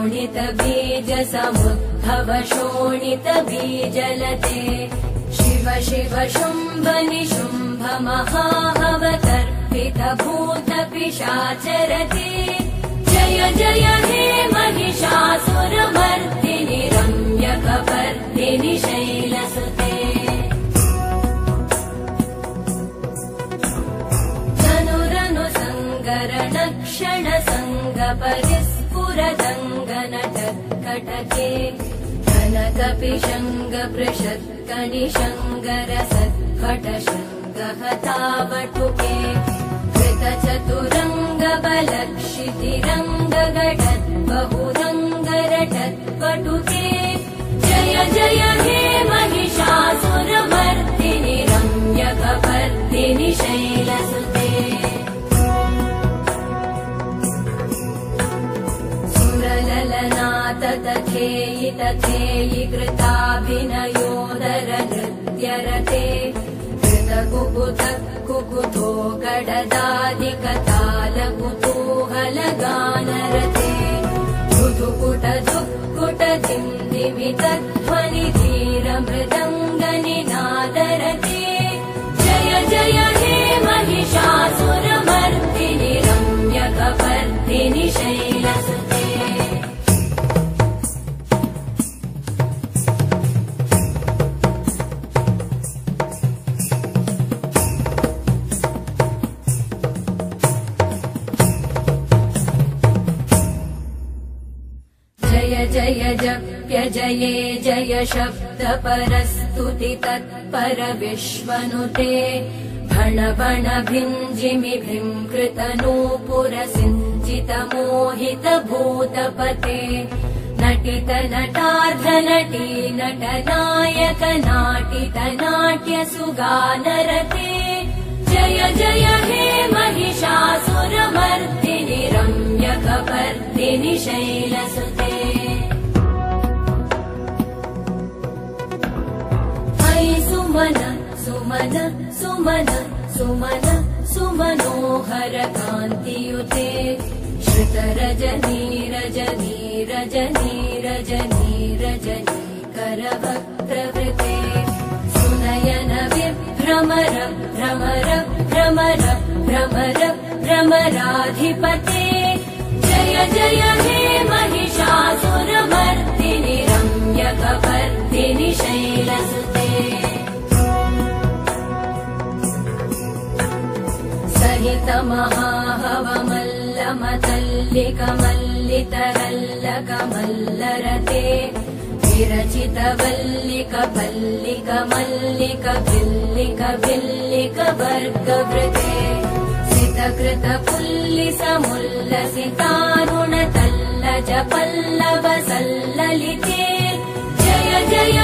बीज समुद्भव शोणित बीजलते शिव शिव शुम्भ निशुम्भ महाहवतर्पित भूत पिशाचरते जय जय हे महिषासुरमर्दिनि रम्यकपर्दिनि शैलसुते धनुरनु सङ्गरण क्षण सङ्ग परिस्फुरदङ्गनटत्कटके कनकपिशङ्ग पृषत्कनिशङ्गरसत्कटशङ्गहतावटुके कृतचतुरङ्ग बलक्षितिरङ्गगटद्बहुरङ्गरटत्पटुके जय जय हे महिषासुरमर्दिनि रम्यकपर्दिनि शैलसुते तथेयि तथेयि कृताभिनयोदर नृत्यरते कृतकुकुत कुकुतो गडदादिकतालकुतूहलगानरते धुधुकुट धुक्कुट दिम्दिमितध्वनि धीरमृदङ्गनिनादरते जय जय हे महिषासुरमर्दिनि रम्यकपर्दिनि शैलसुते जय जप्य जये जय शब्द परस्तुति तत्पर विश्वनुते भण भण भिञ्जिमि भृङ्कृत नूपुर सिञ्चित मोहित भूतपते नटित नटार्ध नटी नटनायक नाटित नाट्य सुगानरते जय जय हे महिषासुरमर्दिनि रम्यकपर्दिनि शैलसुते सुमन सुमन सुमन सुमन सुमनोहर कान्तियुते श्रुत रजनी रजनी रजनी रजनी रजनी करवक्त्रवृते सुनयन विभ्रमर भ्रमर भ्रमर भ्रमर भ्रमराधिपते जय जय हे महिषासुरमर्दिनि रम्यकपर्दिनि शैलसुते सहित महाहवमल्लमतल्लिकमल्लितरल्लकमल्लरते विरचित वल्लिक पल्लिक मल्लिक भिल्लिक भिल्लिक वर्गवृते सितकृत पुल्लिसमुल्लसितारुण तल्लज पल्लव सल्ललिते जय जय